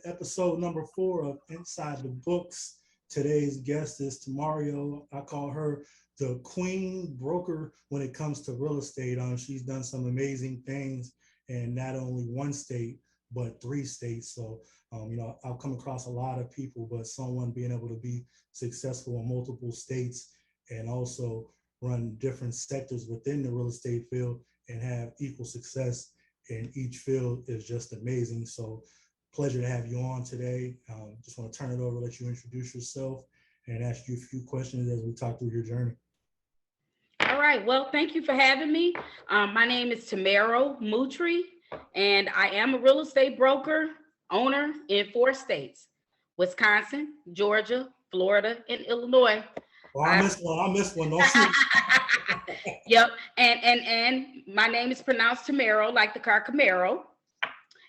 episode number 4 of Inside the Books. Today's guest is Tamairo. I call her the queen broker when it comes to real estate. She's done some amazing things in not only one state, but 3 states. So, I've come across a lot of people, but someone being able to be successful in multiple states and also run different sectors within the real estate field and have equal success in each field is just amazing. So pleasure to have you on today. Just want to turn it over, let you introduce yourself and ask you a few questions as we talk through your journey. All right. Well, thank you for having me. My name is Tamairo Moutry, and I am a real estate broker, owner in 4 states: Wisconsin, Georgia, Florida, and Illinois. Oh, I missed one. Don't shoot. Yep. And my name is pronounced Tamero, like the car Camaro.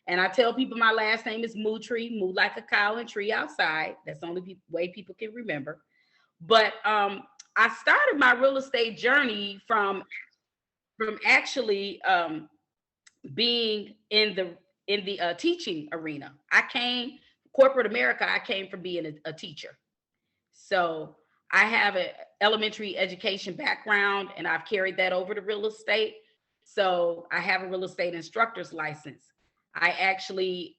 And I tell people my last name is Moutry, moo like a cow and tree outside. That's the only way people can remember. But I started my real estate journey from actually being in the teaching arena. Corporate America, I came from being a teacher. So I have an elementary education background, and I've carried that over to real estate. So I have a real estate instructor's license. I actually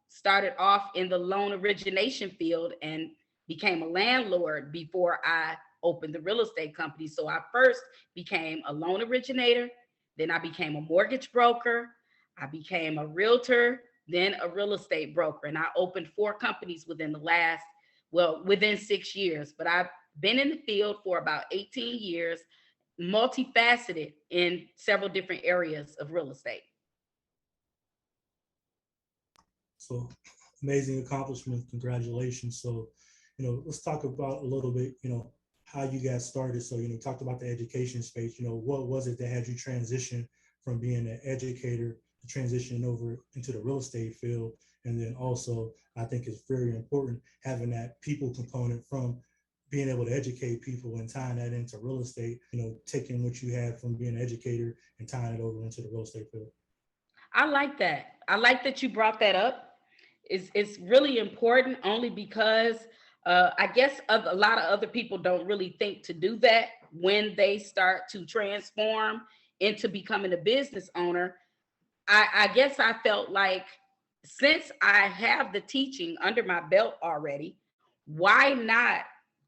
started off in the loan origination field and became a landlord before I opened the real estate company. So I first became a loan originator, then I became a mortgage broker, I became a realtor, then a real estate broker. And I opened 4 companies within 6 years. But I've been in the field for about 18 years, multifaceted in several different areas of real estate. So amazing accomplishment. Congratulations. So, let's talk about a little bit, how you got started. So, you talked about the education space. What was it that had you transition from being an educator to transitioning over into the real estate field? And then also, I think it's very important having that people component from being able to educate people and tying that into real estate, taking what you had from being an educator and tying it over into the real estate field. I like that. I like that you brought that up. It's really important only because I guess a lot of other people don't really think to do that when they start to transform into becoming a business owner. I guess I felt like, since I have the teaching under my belt already, why not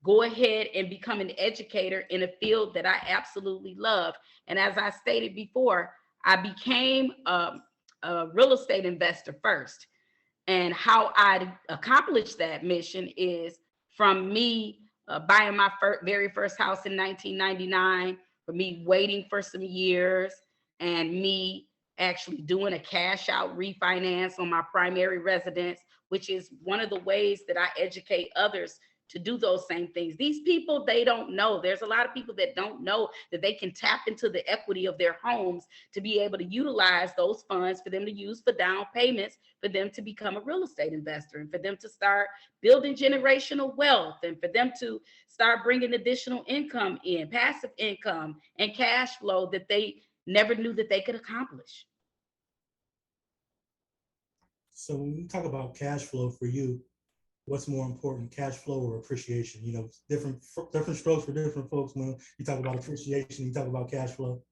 go ahead and become an educator in a field that I absolutely love? And as I stated before, I became a real estate investor first. And how I accomplished that mission is from me buying my very first house in 1999, for me waiting for some years, and me actually doing a cash out refinance on my primary residence, which is one of the ways that I educate others to do those same things. These people, they don't know. There's a lot of people that don't know that they can tap into the equity of their homes to be able to utilize those funds for them to use for down payments, for them to become a real estate investor, and for them to start building generational wealth, and for them to start bringing additional income in, passive income and cash flow that they never knew that they could accomplish. So when you talk about cash flow for you, what's more important, cash flow or appreciation? Different strokes for different folks. When you talk about appreciation, you talk about cash flow.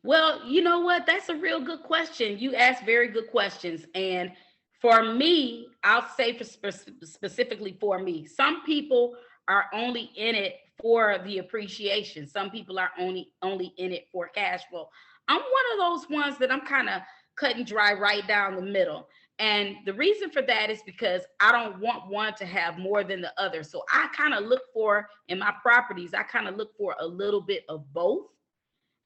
Well, you know what? That's a real good question. You ask very good questions. And for me, I'll say specifically for me, some people are only in it for the appreciation. Some people are only in it for cash flow. I'm one of those ones that I'm kind of cut and dry right down the middle. And the reason for that is because I don't want one to have more than the other. So I kind of look for, in my properties, I kind of look for a little bit of both.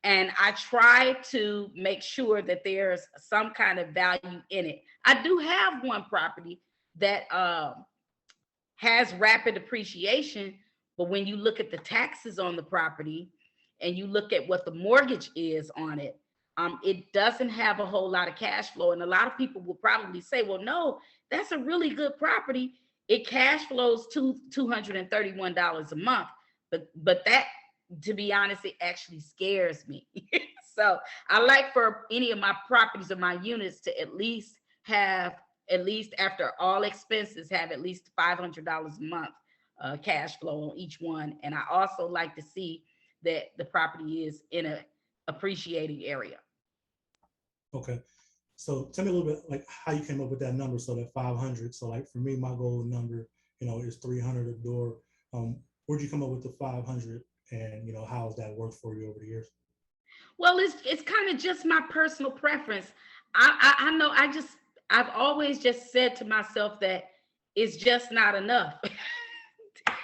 And I try to make sure that there's some kind of value in it. I do have one property that has rapid appreciation, but when you look at the taxes on the property and you look at what the mortgage is on it, it doesn't have a whole lot of cash flow. And a lot of people will probably say, well, no, that's a really good property. It cash flows $231 a month. But that, to be honest, it actually scares me. So I like for any of my properties or my units to at least have at least after all expenses, have at least $500 a month cash flow on each one. And I also like to see that the property is in a appreciating area. Okay. So tell me a little bit like how you came up with that number. So that 500. So like for me, my goal number, is 300 a door. Where'd you come up with the 500, and how's that worked for you over the years? Well, it's kind of just my personal preference. I know I've always just said to myself that it's just not enough.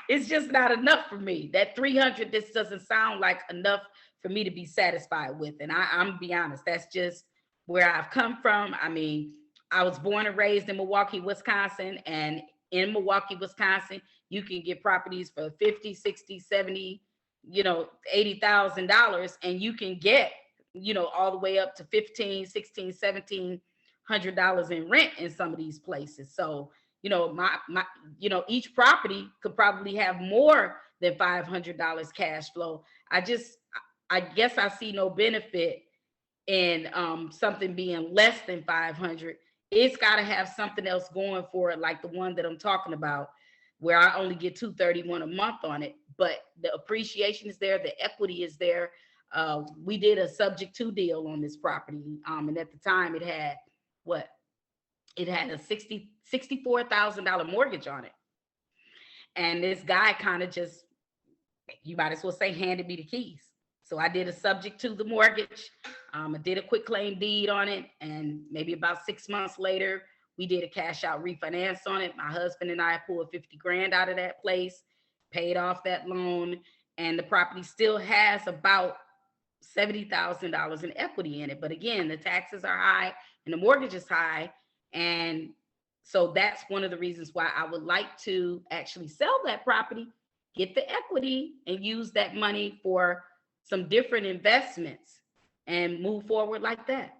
It's just not enough for me. That 300, this doesn't sound like enough for me to be satisfied with. And I'm be honest, that's just where I've come from. I mean, I was born and raised in Milwaukee, Wisconsin, and in Milwaukee, Wisconsin, you can get properties for 50, 60, 70, $80,000, and you can get, all the way up to 15, 16, 1700 dollars in rent in some of these places. So my each property could probably have more than $500 cash flow. I guess I see no benefit in something being less than 500. It's got to have something else going for it, like the one that I'm talking about, where I only get 231 a month on it, but the appreciation is there, the equity is there. We did a subject to deal on this property, and at the time it had what? It had a $64,000 mortgage on it. And this guy kind of just, you might as well say, handed me the keys. So I did a subject to the mortgage. I did a quick claim deed on it. And maybe about 6 months later, we did a cash out refinance on it. My husband and I pulled 50 grand out of that place, paid off that loan. And the property still has about $70,000 in equity in it. But again, the taxes are high and the mortgage is high. And so that's one of the reasons why I would like to actually sell that property, get the equity, and use that money for some different investments and move forward like that.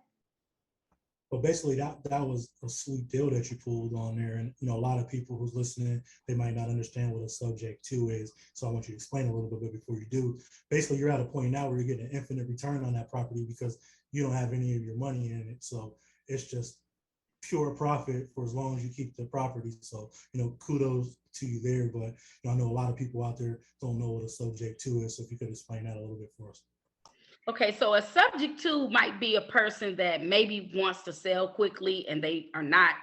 But basically, that was a sweet deal that you pulled on there. And a lot of people who's listening, they might not understand what a subject to is. So I want you to explain a little bit before you do. Basically, you're at a point now where you're getting an infinite return on that property because you don't have any of your money in it. So it's just pure profit for as long as you keep the property. So, kudos to you there. But I know a lot of people out there don't know what a subject to is. So if you could explain that a little bit for us. Okay, so a subject to might be a person that maybe wants to sell quickly and they are not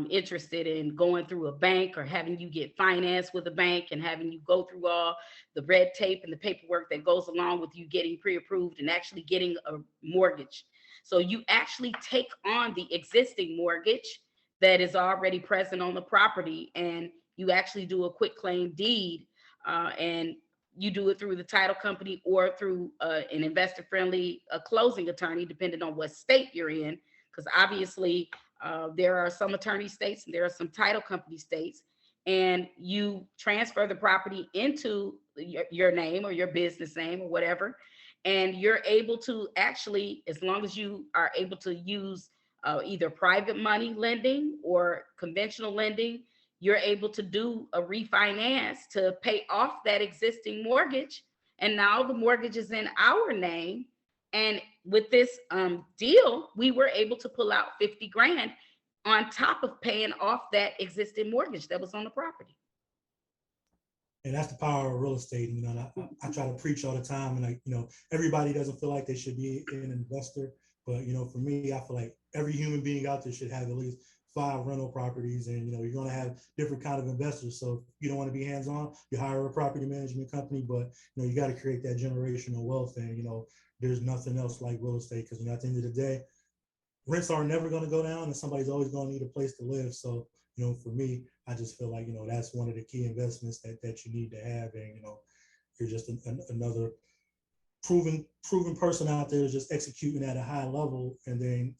interested in going through a bank or having you get financed with a bank and having you go through all the red tape and the paperwork that goes along with you getting pre-approved and actually getting a mortgage. So you actually take on the existing mortgage that is already present on the property, and you actually do a quick claim deed, and you do it through the title company or through an investor-friendly closing attorney, depending on what state you're in, because obviously there are some attorney states and there are some title company states, and you transfer the property into your name or your business name or whatever, and you're able to actually, as long as you are able to use either private money lending or conventional lending, you're able to do a refinance to pay off that existing mortgage. And now the mortgage is in our name. And with this deal, we were able to pull out 50 grand on top of paying off that existing mortgage that was on the property. And that's the power of real estate. And I try to preach all the time, and everybody doesn't feel like they should be an investor. But for me, I feel like every human being out there should have at least 5 rental properties, and you're going to have different kind of investors. So if you don't want to be hands-on, you hire a property management company, but you got to create that generational wealth. And there's nothing else like real estate, because at the end of the day, rents are never going to go down, and somebody's always going to need a place to live. So for me, I just feel like that's one of the key investments that you need to have. And you're just another proven person out there, just executing at a high level. And then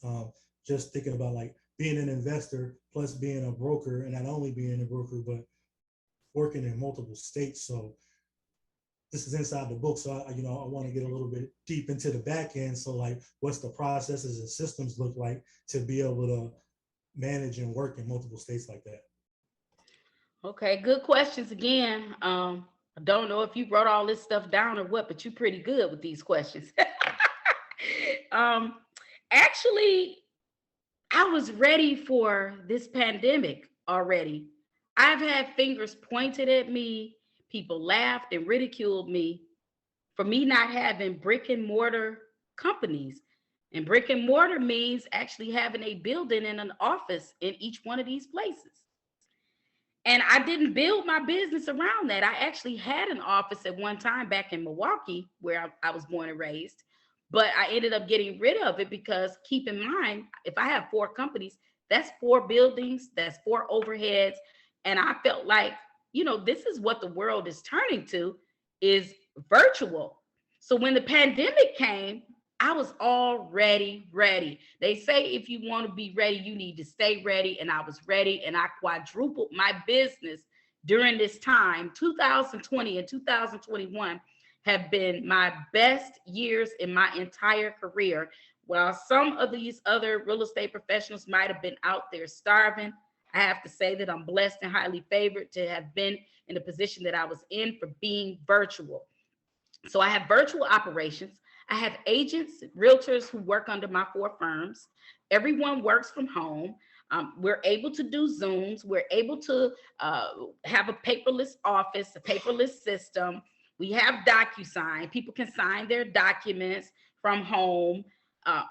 just thinking about like being an investor plus being a broker, and not only being a broker but working in multiple states. So this is inside the book. So I want to get a little bit deep into the back end. So like, what's the processes and systems look like to be able to manage and work in multiple states like that? Okay, good questions again. I don't know if you wrote all this stuff down or what, but you're pretty good with these questions. Actually, I was ready for this pandemic already. I've had fingers pointed at me. People laughed and ridiculed me for me not having brick and mortar companies. And brick and mortar means actually having a building and an office in each one of these places. And I didn't build my business around that. I actually had an office at one time back in Milwaukee, where I was born and raised, but I ended up getting rid of it because keep in mind, if I have four companies, that's four buildings, that's four overheads. And I felt like, this is what the world is turning to, is virtual. So when the pandemic came, I was already ready. They say if you want to be ready, you need to stay ready. And I was ready, and I quadrupled my business during this time. 2020 and 2021 have been my best years in my entire career. While some of these other real estate professionals might have been out there starving, I have to say that I'm blessed and highly favored to have been in the position that I was in for being virtual. So I have virtual operations. I have agents, realtors who work under my four firms. Everyone works from home. We're able to do Zooms. We're able to have a paperless office, a paperless system. We have DocuSign. People can sign their documents from home. Uh,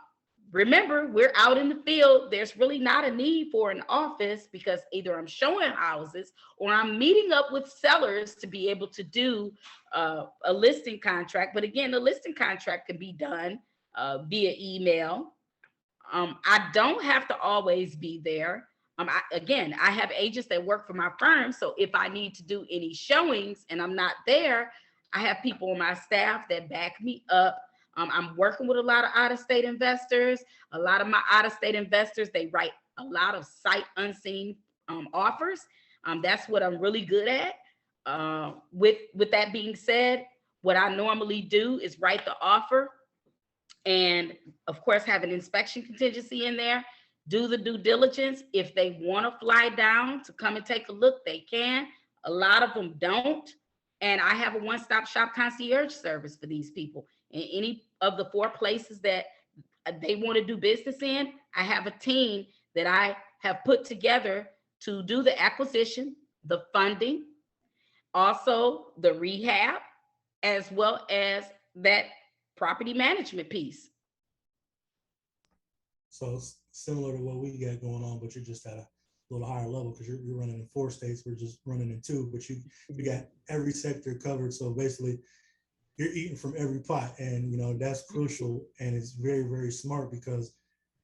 Remember, we're out in the field. There's really not a need for an office because either I'm showing houses or I'm meeting up with sellers to be able to do a listing contract. But again, the listing contract can be done via email. I don't have to always be there. I have agents that work for my firm. So if I need to do any showings and I'm not there, I have people on my staff that back me up. I'm working with a lot of out-of-state investors. A lot of my out-of-state investors, they write a lot of sight unseen offers. That's what I'm really good at. With that being said, what I normally do is write the offer, and of course have an inspection contingency in there. Do the due diligence. If they want to fly down to come and take a look, they can. A lot of them don't. And I have a one-stop shop concierge service for these people. In any of the four places that they want to do business in, I have a team that I have put together to do the acquisition, the funding, also the rehab, as well as that property management piece. So it's similar to what we got going on, but you're just at a little higher level because you're running in 4 states. We're just running in 2, but you got every sector covered. So basically, you're eating from every pot, and that's crucial, and it's very, very smart because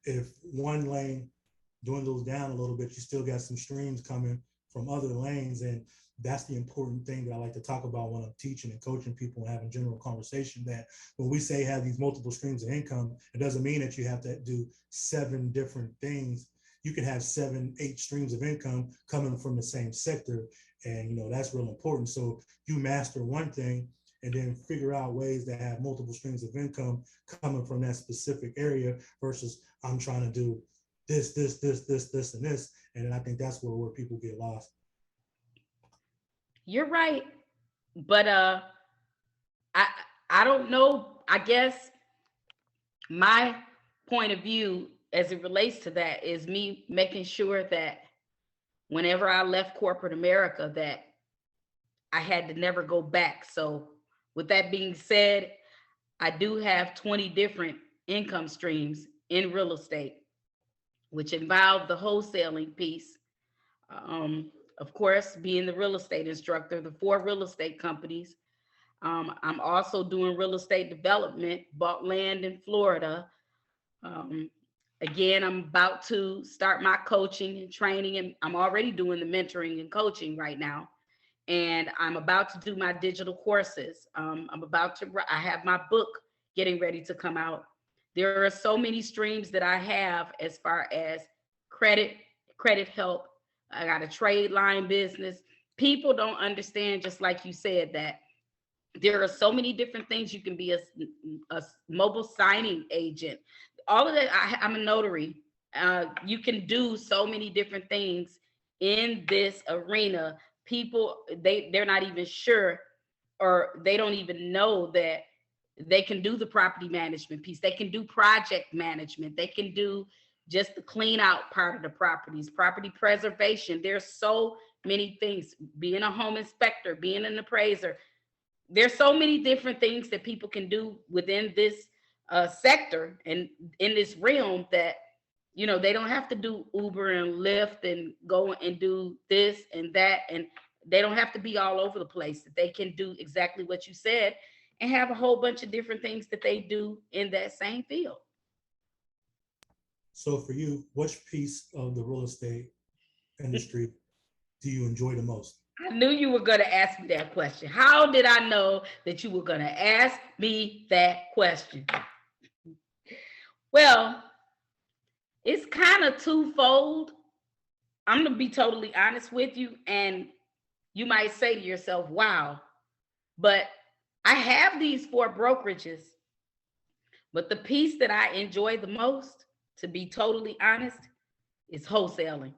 if one lane dwindles down a little bit, you still got some streams coming from other lanes, and that's the important thing that I like to talk about when I'm teaching and coaching people and having general conversation. That when we say have these multiple streams of income, it doesn't mean that you have to do 7 different things. You can have 7, 8 streams of income coming from the same sector, and that's real important. So you master one thing and then figure out ways to have multiple streams of income coming from that specific area versus I'm trying to do this, and this. And then I think that's where people get lost. You're right. But I don't know. I guess my point of view as it relates to that is me making sure that whenever I left corporate America, that I had to never go back. So with that being said, I do have 20 different income streams in real estate, which involve the wholesaling piece. Of course, being the real estate instructor, the 4 real estate companies. I'm also doing real estate development, bought land in Florida. Again, I'm about to start my coaching and training, and I'm already doing the mentoring and coaching right now. And I'm about to do my digital courses. I have my book getting ready to come out. There are so many streams that I have as far as credit help. I got a trade line business. People don't understand, just like you said, that there are so many different things. You can be a mobile signing agent. All of that. I'm a notary. You can do so many different things in this arena. People, they're not even sure, or they don't even know that they can do the property management piece. They can do project management. They can do just the clean out part of the properties, property preservation. There's so many things, being a home inspector, being an appraiser. There's so many different things that people can do within this sector and in this realm that, you know, they don't have to do Uber and Lyft and go and do this and that. And they don't have to be all over the place. They can do exactly what you said and have a whole bunch of different things that they do in that same field. So for you, which piece of the real estate industry do you enjoy the most? I knew you were going to ask me that question. How did I know that you were going to ask me that question? Well, it's kind of twofold. I'm going to be totally honest with you. And you might say to yourself, wow, but I have these 4 brokerages. But the piece that I enjoy the most, to be totally honest, is wholesaling.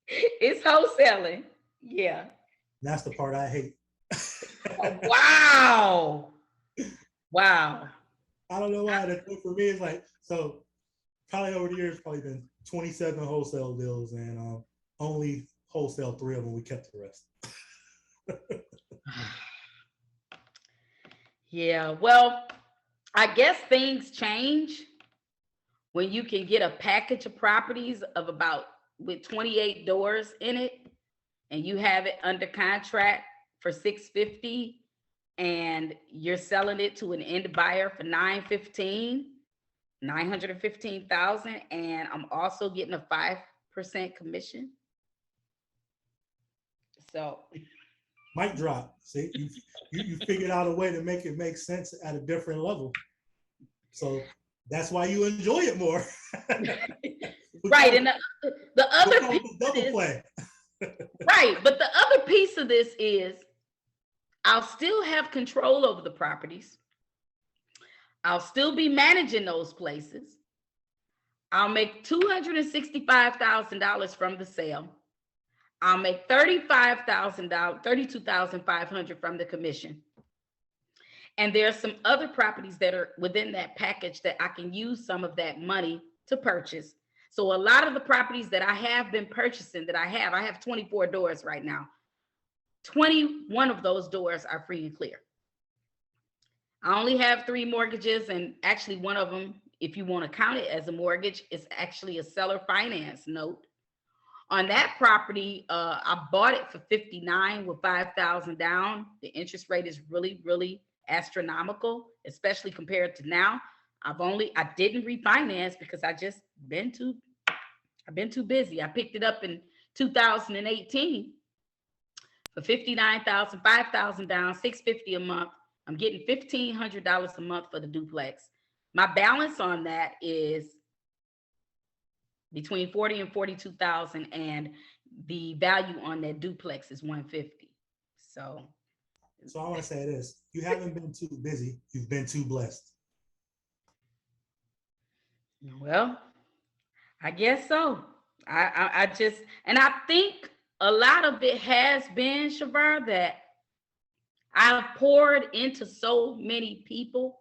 It's wholesaling. Yeah. That's the part I hate. Wow. Wow. I don't know why. For me, it's like, so probably over the years, probably been 27 wholesale deals, and only wholesale 3 of them. We kept the rest. Yeah, well, I guess things change when you can get a package of properties of about with 28 doors in it, and you have it under contract for $650, and you're selling it to an end buyer for $915,000, and I'm also getting a 5% commission. So Mic drop. See, you figured out a way to make it make sense at a different level. So that's why you enjoy it more. Right. And the other piece double play. Right. But the other piece of this is I'll still have control over the properties. I'll still be managing those places. I'll make $265,000 from the sale. I'll make $35,000, $32,500 from the commission. And there's some other properties that are within that package that I can use some of that money to purchase. So a lot of the properties that I have been purchasing I have 24 doors right now. 21 of those doors are free and clear. I only have 3 mortgages, and actually one of them, if you want to count it as a mortgage, is actually a seller finance note. On that property, I bought it for $59,000 with $5,000 down. The interest rate is really, really astronomical, especially compared to now. I didn't refinance because I've been too busy. I picked it up in 2018 for $59,000, $5,000 down, $650 a month. I'm getting $1,500 a month for the duplex. My balance on that is between $40,000 and $42,000, and the value on that duplex is $150,000. So I want to say this: you haven't been too busy; you've been too blessed. Well, I guess so. I think a lot of it has been, ShaVarr, that I've poured into so many people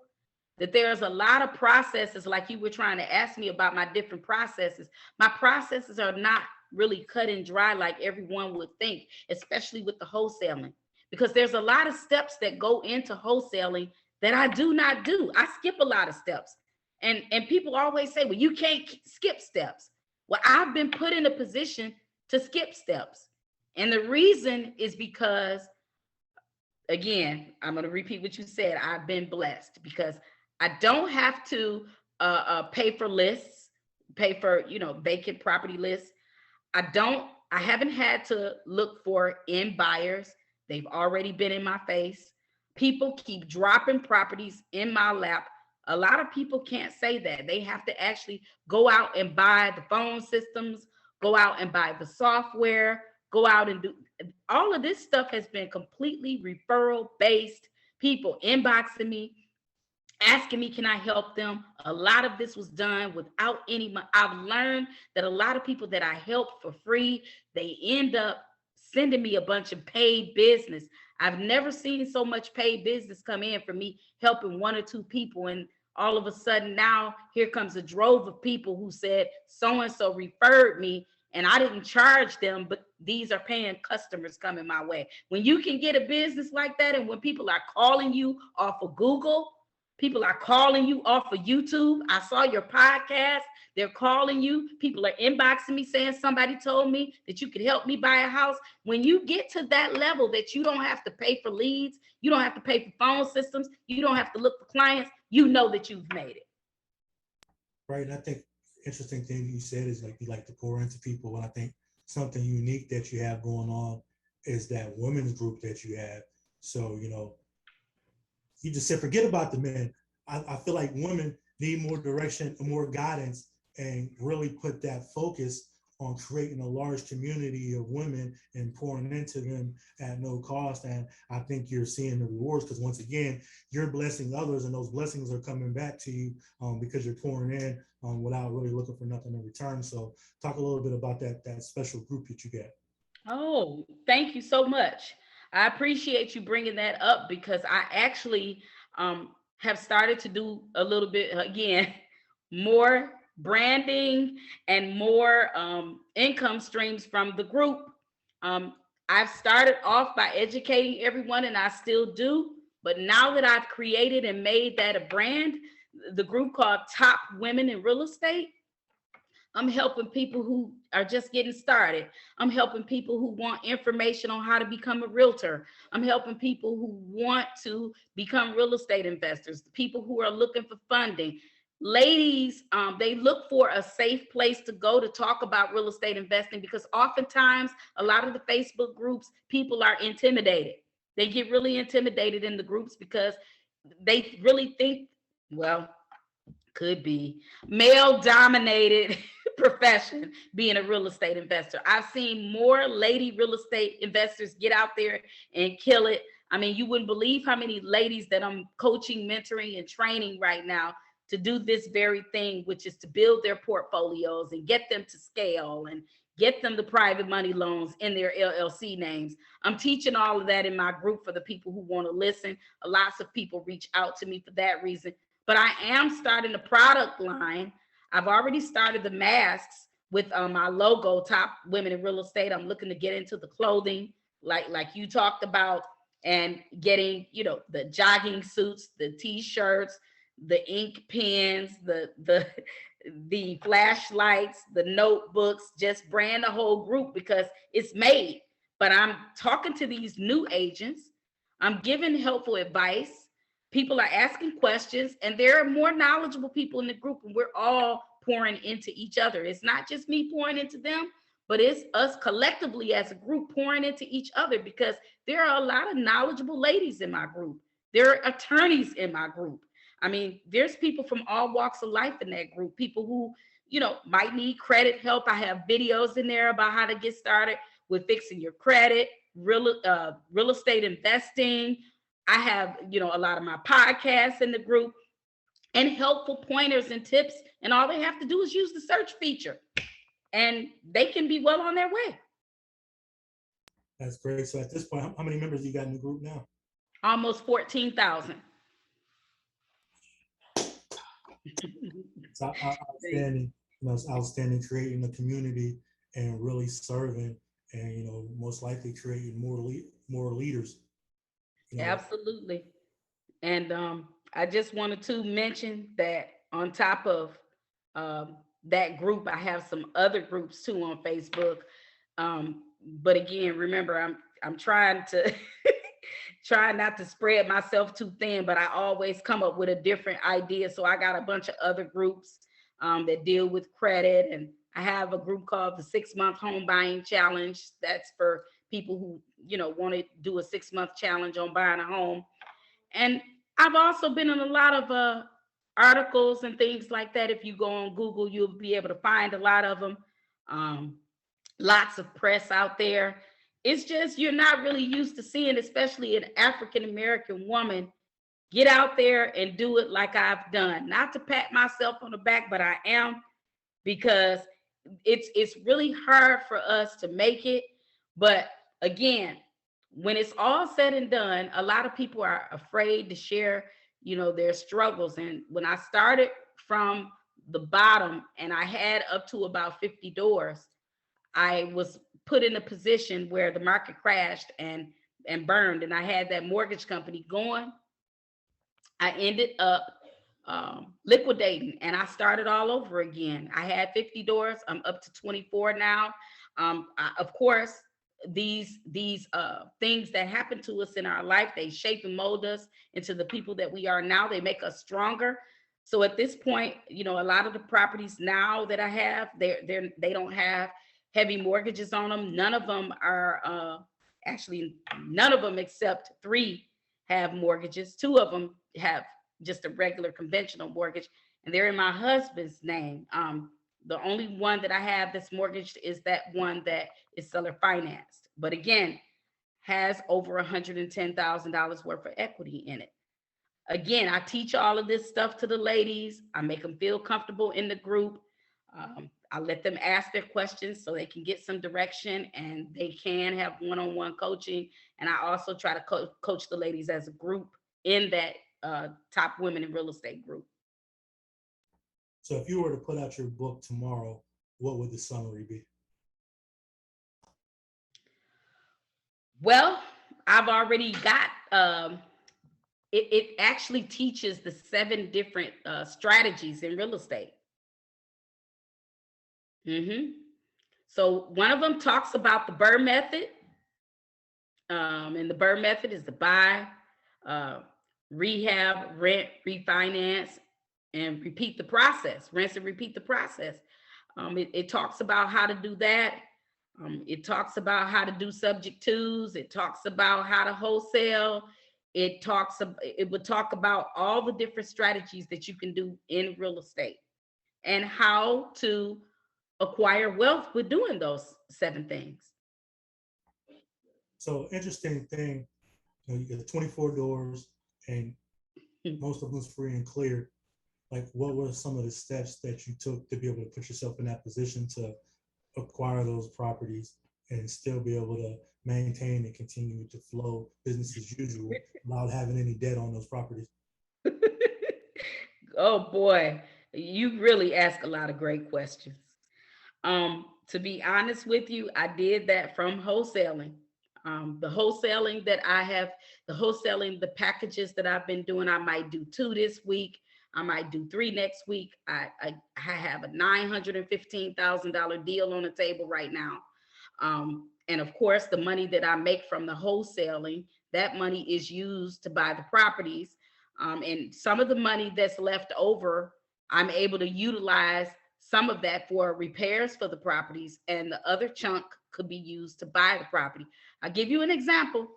that there's a lot of processes, like you were trying to ask me about my different processes. My processes are not really cut and dry like everyone would think, especially with the wholesaling, because there's a lot of steps that go into wholesaling that I do not do. I skip a lot of steps. And people always say, well, you can't skip steps. Well, I've been put in a position to skip steps. And the reason is because, again, I'm going to repeat what you said. I've been blessed because I don't have to pay for lists, pay for, vacant property lists. I haven't had to look for end buyers. They've already been in my face. People keep dropping properties in my lap. A lot of people can't say that. They have to actually go out and buy the phone systems, go out and buy the software, go out and do all of this stuff. Has been completely referral based. People inboxing me, asking me, can I help them? A lot of this was done without any money. I've learned that a lot of people that I help for free, they end up sending me a bunch of paid business. I've never seen so much paid business come in for me helping 1 or 2 people. And all of a sudden now here comes a drove of people who said so-and-so referred me, and I didn't charge them, but these are paying customers coming my way. When you can get a business like that, and when people are calling you off of Google, people are calling you off of YouTube. I saw your podcast. They're calling you. People are inboxing me saying somebody told me that you could help me buy a house. When you get to that level that you don't have to pay for leads, you don't have to pay for phone systems, you don't have to look for clients, you know that you've made it. Right. And I think interesting thing you said is like you like to pour into people. And I think something unique that you have going on is that women's group that you have. So, you just said forget about the men. I feel like women need more direction and more guidance, and really put that focus on creating a large community of women and pouring into them at no cost. And I think you're seeing the rewards, because once again, you're blessing others, and those blessings are coming back to you because you're pouring in without really looking for nothing in return. So talk a little bit about that special group that you get. Oh, thank you so much. I appreciate you bringing that up, because I actually have started to do a little bit again more branding and more income streams from the group. I've started off by educating everyone, and I still do. But now that I've created and made that a brand, the group called Top Women in Real Estate, I'm helping people who are just getting started. I'm helping people who want information on how to become a realtor. I'm helping people who want to become real estate investors, people who are looking for funding. Ladies, they look for a safe place to go to talk about real estate investing, because oftentimes a lot of the Facebook groups, people are intimidated. They get really intimidated in the groups because they really think, well, could be male dominated profession being a real estate investor. I've seen more lady real estate investors get out there and kill it. I mean, you wouldn't believe how many ladies that I'm coaching, mentoring, and training right now to do this very thing, which is to build their portfolios and get them to scale and get them the private money loans in their LLC names. I'm teaching all of that in my group for the people who want to listen. Lots of people reach out to me for that reason. But I am starting a product line. I've already started the masks with my logo, Top Women in Real Estate. I'm looking to get into the clothing, like you talked about, and getting, the jogging suits, the t-shirts, the ink pens, the flashlights, the notebooks, just brand the whole group because it's made. But I'm talking to these new agents. I'm giving helpful advice. People are asking questions, and there are more knowledgeable people in the group, and we're all pouring into each other. It's not just me pouring into them, but it's us collectively as a group pouring into each other, because there are a lot of knowledgeable ladies in my group. There are attorneys in my group. I mean, there's people from all walks of life in that group, people who, might need credit help. I have videos in there about how to get started with fixing your credit, real estate investing. I have, a lot of my podcasts in the group, and helpful pointers and tips. And all they have to do is use the search feature, and they can be well on their way. That's great. So at this point, how many members you got in the group now? Almost 14,000. It's outstanding. It's outstanding, creating a community and really serving, and most likely creating more leaders. Absolutely. And I just wanted to mention that on top of that group, I have some other groups too on Facebook. But again, remember, I'm trying to try not to spread myself too thin, but I always come up with a different idea. So I got a bunch of other groups that deal with credit, and I have a group called the 6-month home buying challenge. That's for people who want to do a 6-month challenge on buying a home. And I've also been in a lot of articles and things like that. If you go on Google, you'll be able to find a lot of them. Lots of press out there. It's just you're not really used to seeing, especially an African-American woman, get out there and do it like I've done. Not to pat myself on the back, but I am, because it's really hard for us to make it. But again, when it's all said and done, a lot of people are afraid to share, you know, their struggles. And when I started from the bottom and I had up to about 50 doors, I was put in a position where the market crashed and burned, and I had that mortgage company going. I ended up liquidating, and I started all over again. I had 50 doors. I'm up to 24 now. Of course, these things that happen to us in our life, they shape and mold us into the people that we are now. They make us stronger. So at this point, you know, a lot of the properties now that I have, they don't have heavy mortgages on them. None of them are actually none of them except three have mortgages. Two of them have just a regular conventional mortgage, and they're in my husband's name. The only one that I have that's mortgaged is that one that is seller financed, but again, has over $110,000 worth of equity in it. Again, I teach all of this stuff to the ladies. I make them feel comfortable in the group. I let them ask their questions so they can get some direction and they can have one-on-one coaching. And I also try to coach the ladies as a group in that Top Women in Real Estate group. So if you were to put out your book tomorrow, what would the summary be? Well, I've already got, it actually teaches the 7 different strategies in real estate. So one of them talks about the BRRRR method. And the BRRRR method is to buy, rehab, rent, refinance, and repeat the process, rinse and repeat the process. It talks about how to do that. It talks about how to do subject twos. It talks about how to wholesale. It would talk about all the different strategies that you can do in real estate and how to acquire wealth with doing those 7 things. So interesting thing, you know, you get 24 doors and most of them's free and clear. Like, what were some of the steps that you took to be able to put yourself in that position to acquire those properties and still be able to maintain and continue to flow business as usual without having any debt on those properties? Oh boy, you really ask a lot of great questions. To be honest with you, I did that from wholesaling. The wholesaling that I have, the packages that I've been doing, I might do 2 this week. I might do 3 next week. I have a $915,000 deal on the table right now. And of course, the money that I make from the wholesaling, that money is used to buy the properties. And some of the money that's left over, I'm able to utilize some of that for repairs for the properties, and the other chunk could be used to buy the property. I'll give you an example.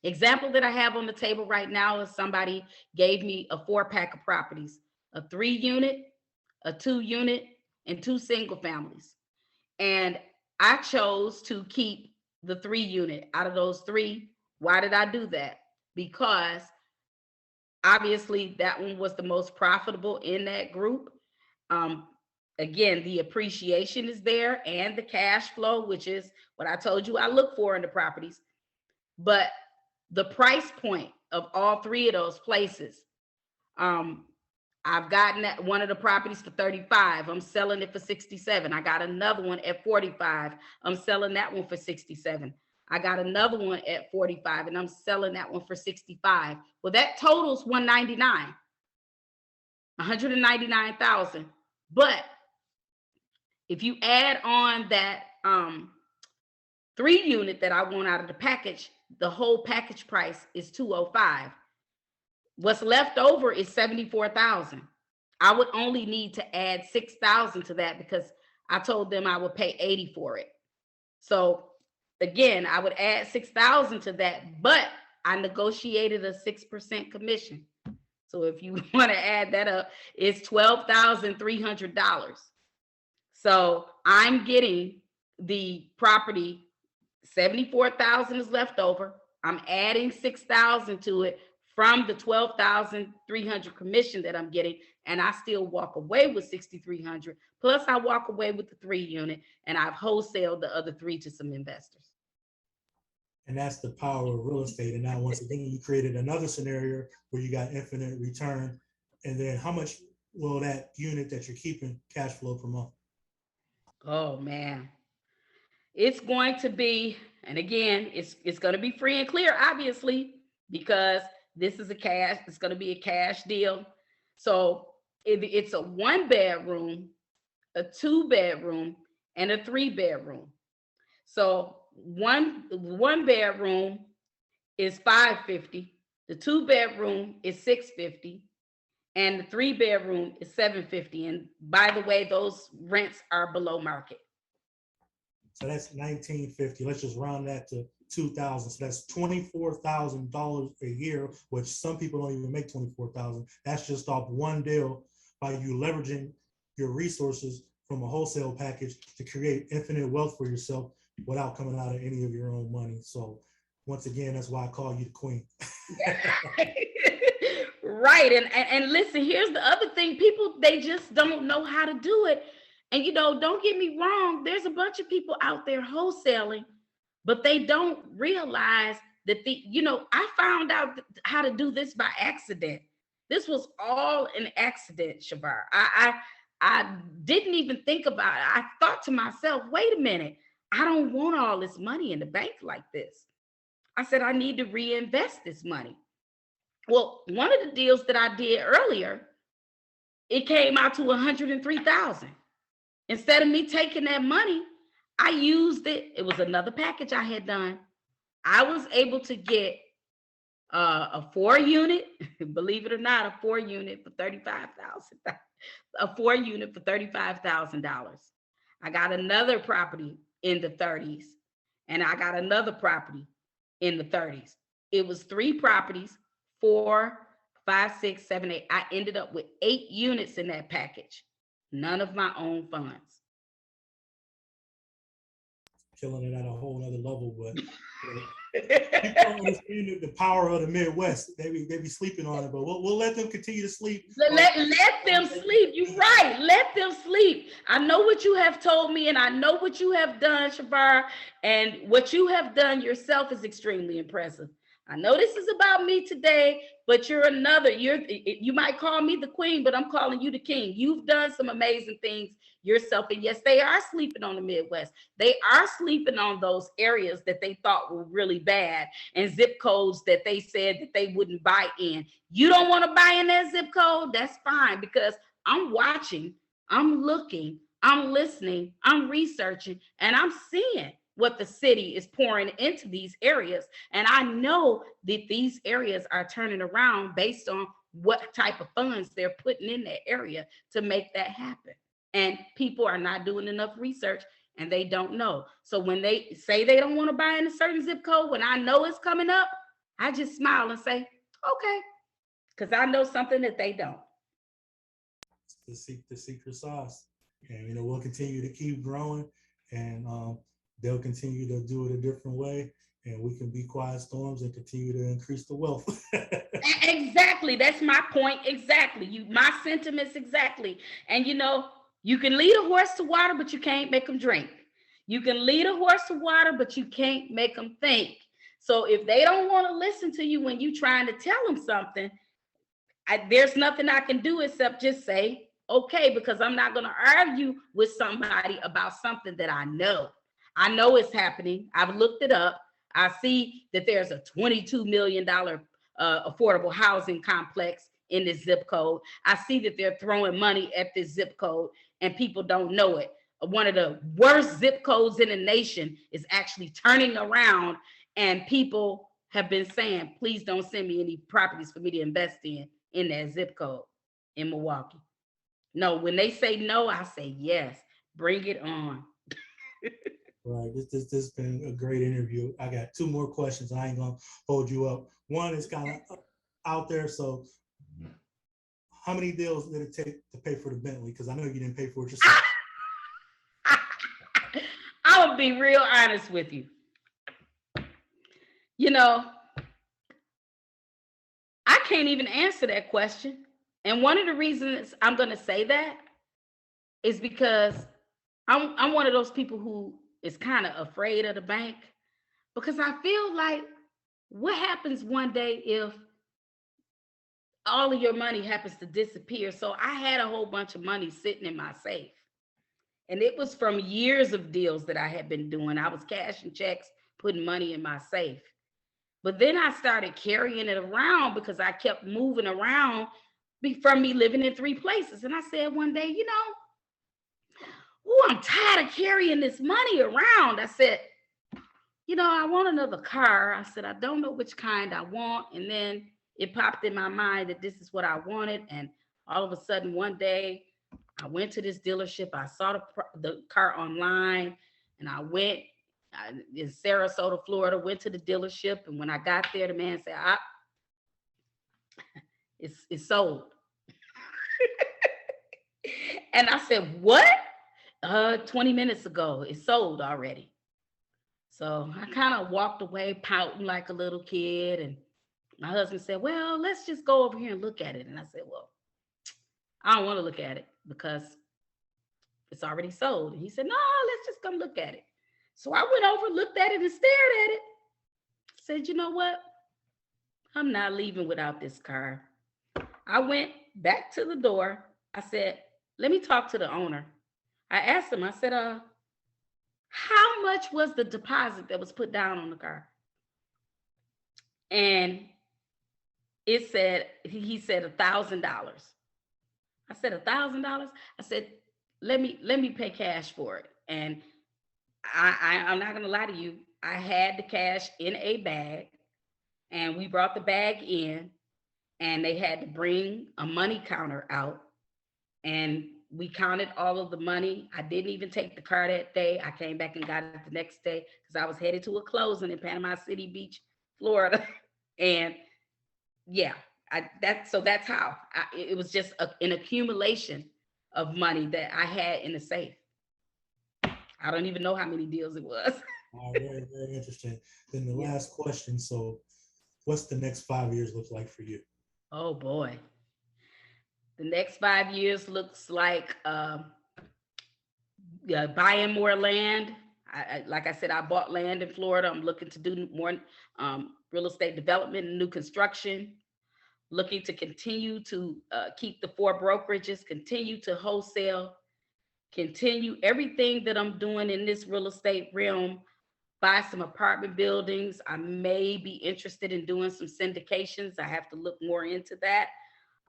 Example that I have on the table right now is somebody gave me a 4-pack of properties, a 3-unit, a 2-unit, and 2 single families. And I chose to keep the 3-unit out of those 3. Why did I do that? Because obviously that one was the most profitable in that group. Again, the appreciation is there and the cash flow, which is what I told you I look for in the properties. But the price point of all 3 of those places, I've gotten that one of the properties for 35. I'm selling it for 67. I got another one at 45. I'm selling that one for 67. I got another one at 45 and I'm selling that one for 65. Well, that totals 199,000. But if you add on that 3-unit that I want out of the package, the whole package price is 205. What's left over is 74,000. I would only need to add 6,000 to that because I told them I would pay 80 for it. So again, I would add 6,000 to that, but I negotiated a 6% commission. So if you want to add that up, it's $12,300. So I'm getting the property, 74,000 is left over. I'm adding 6,000 to it from the 12,300 commission that I'm getting, and I still walk away with 6,300. Plus I walk away with the 3-unit, and I've wholesaled the other 3 to some investors. And that's the power of real estate. And now, once again, you created another scenario where you got infinite return. And then how much will that unit that you're keeping cash flow per month? Oh man, it's going to be, and again, it's going to be free and clear, obviously, because this is a cash. It's going to be a cash deal. So it's a 1 bedroom, a 2 bedroom, and a 3 bedroom. So one bedroom is 550. The 2 bedroom is 650, and the 3 bedroom is 750. And by the way, those rents are below market. So that's 1950. Let's just round that to 2000. So that's $24,000 a year, which some people don't even make 24,000. That's just off one deal by you leveraging your resources from a wholesale package to create infinite wealth for yourself without coming out of any of your own money. So once again, that's why I call you the queen. Right. And listen, here's the other thing. People, they just don't know how to do it. And don't get me wrong, there's a bunch of people out there wholesaling, but they don't realize that I found out how to do this by accident. This was all an accident, ShaVarr. I didn't even think about it. I thought to myself, wait a minute, I don't want all this money in the bank like this. I said, I need to reinvest this money. Well, one of the deals that I did earlier, it came out to 103,000. Instead of me taking that money, I used it. It was another package I had done. I was able to get a 4 unit, believe it or not, a 4 unit for $35,000. A 4 unit for $35,000. I got another property in the 30s, and I got another property in the 30s. It was 3 properties, 4, 5, 6, 7, 8. I ended up with 8 units in that package. None of my own funds. Killing it at a whole other level, but people don't understand the power of the Midwest. They be sleeping on it, but we'll let them continue to sleep. Let them sleep. You're right. Let them sleep. I know what you have told me, and I know what you have done, ShaVarr, and what you have done yourself is extremely impressive. I know this is about me today, but you might call me the queen, but I'm calling you the king. You've done some amazing things yourself. And yes, they are sleeping on the Midwest. They are sleeping on those areas that they thought were really bad and zip codes that they said that they wouldn't buy in. You don't want to buy in that zip code? That's fine, because I'm watching, I'm looking, I'm listening, I'm researching, and I'm seeing what the city is pouring into these areas. And I know that these areas are turning around based on what type of funds they're putting in that area to make that happen. And people are not doing enough research, and they don't know. So when they say they don't want to buy in a certain zip code, when I know it's coming up, I just smile and say, okay, because I know something that they don't. The secret sauce. And we'll continue to keep growing, and they'll continue to do it a different way, and we can be quiet storms and continue to increase the wealth. Exactly. That's my point. Exactly. My sentiments. Exactly. And you can lead a horse to water, but you can't make them drink. You can lead a horse to water, but you can't make them think. So if they don't want to listen to you when you're trying to tell them something, there's nothing I can do except just say, okay, because I'm not going to argue with somebody about something that I know. I know it's happening. I've looked it up. I see that there's a $22 million affordable housing complex in this zip code. I see that they're throwing money at this zip code and people don't know it. One of the worst zip codes in the nation is actually turning around, and people have been saying, please don't send me any properties for me to invest in that zip code in Milwaukee. No, when they say no, I say yes, bring it on. Right. This has been a great interview. I got 2 more questions. I ain't gonna hold you up. One is kind of out there. So, how many deals did it take to pay for the Bentley? Because I know you didn't pay for it yourself. I will be real honest with you. I can't even answer that question. And one of the reasons I'm going to say that is because I'm one of those people who is kind of afraid of the bank. because I feel like, what happens one day if all of your money happens to disappear? So I had a whole bunch of money sitting in my safe. And it was from years of deals that I had been doing. I was cashing checks, putting money in my safe. But then I started carrying it around because I kept moving around from me living in 3 places. And I said one day, I'm tired of carrying this money around. I said, I want another car. I said, I don't know which kind I want. And then it popped in my mind that this is what I wanted. And all of a sudden, one day, I went to this dealership. I saw the car online, and I went in Sarasota, Florida, went to the dealership. And when I got there, the man said, it's sold. And I said, what? 20 minutes ago, it's sold already. So I kind of walked away pouting like a little kid. And my husband said, well, let's just go over here and look at it. And I said, well, I don't want to look at it because it's already sold. And he said, no, let's just come look at it. So I went over, looked at it, and stared at it. Said, you know what? I'm not leaving without this car. I went back to the door. I said, let me talk to the owner. I asked him, I said, how much was the deposit that was put down on the car? And he said $1,000. I said, $1,000? I said, let me pay cash for it. And I'm not gonna lie to you, I had the cash in a bag, and we brought the bag in, and they had to bring a money counter out, and we counted all of the money. I didn't even take the car that day. I came back and got it the next day because I was headed to a closing in Panama City Beach, Florida. And yeah, that's how it was just an accumulation of money that I had in the safe. I don't even know how many deals it was. Very, very interesting. Then the last question. So what's the next 5 years look like for you? Oh boy. The next 5 years looks like buying more land. Like I said, I bought land in Florida. I'm looking to do more real estate development and new construction. Looking to continue to keep the 4 brokerages, continue to wholesale, continue everything that I'm doing in this real estate realm. Buy some apartment buildings. I may be interested in doing some syndications. I have to look more into that.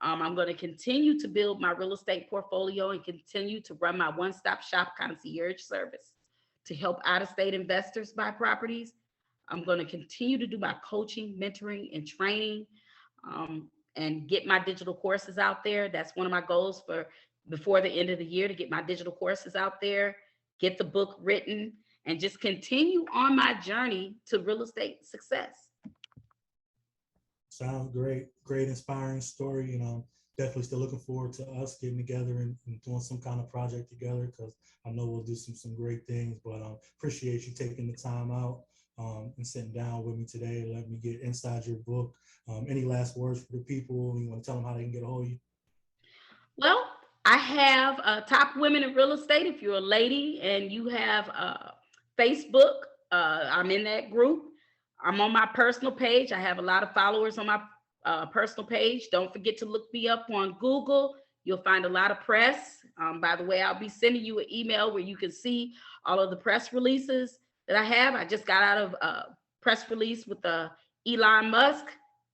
I'm going to continue to build my real estate portfolio and continue to run my one-stop shop concierge service to help out-of-state investors buy properties. I'm going to continue to do my coaching, mentoring, and training, and get my digital courses out there. That's one of my goals for before the end of the year, to get my digital courses out there, get the book written, and just continue on my journey to real estate success. Sounds great. Great, inspiring story. Definitely still looking forward to us getting together and doing some kind of project together, because I know we'll do some great things. But appreciate you taking the time out and sitting down with me today and let me get inside your book. Any last words for the people? You want to tell them how they can get a hold of you? Well, I have Top Women in Real Estate. If you're a lady and you have Facebook, I'm in that group. I'm on my personal page. I have a lot of followers on my personal page. Don't forget to look me up on Google. You'll find a lot of press. By the way, I'll be sending you an email where you can see all of the press releases that I have. I just got out of a press release with Elon Musk,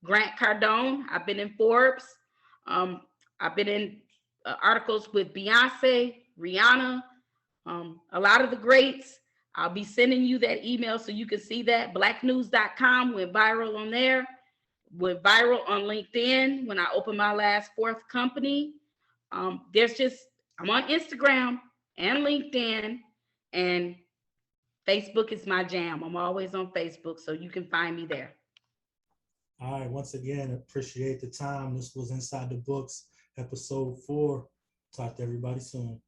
Grant Cardone. I've been in Forbes. I've been in articles with Beyonce, Rihanna, a lot of the greats. I'll be sending you that email so you can see that. Blacknews.com went viral on there. Went viral on LinkedIn when I opened my last 4th company. I'm on Instagram and LinkedIn, and Facebook is my jam. I'm always on Facebook, so you can find me there. All right. Once again, appreciate the time. This was Inside the Books, episode 4. Talk to everybody soon.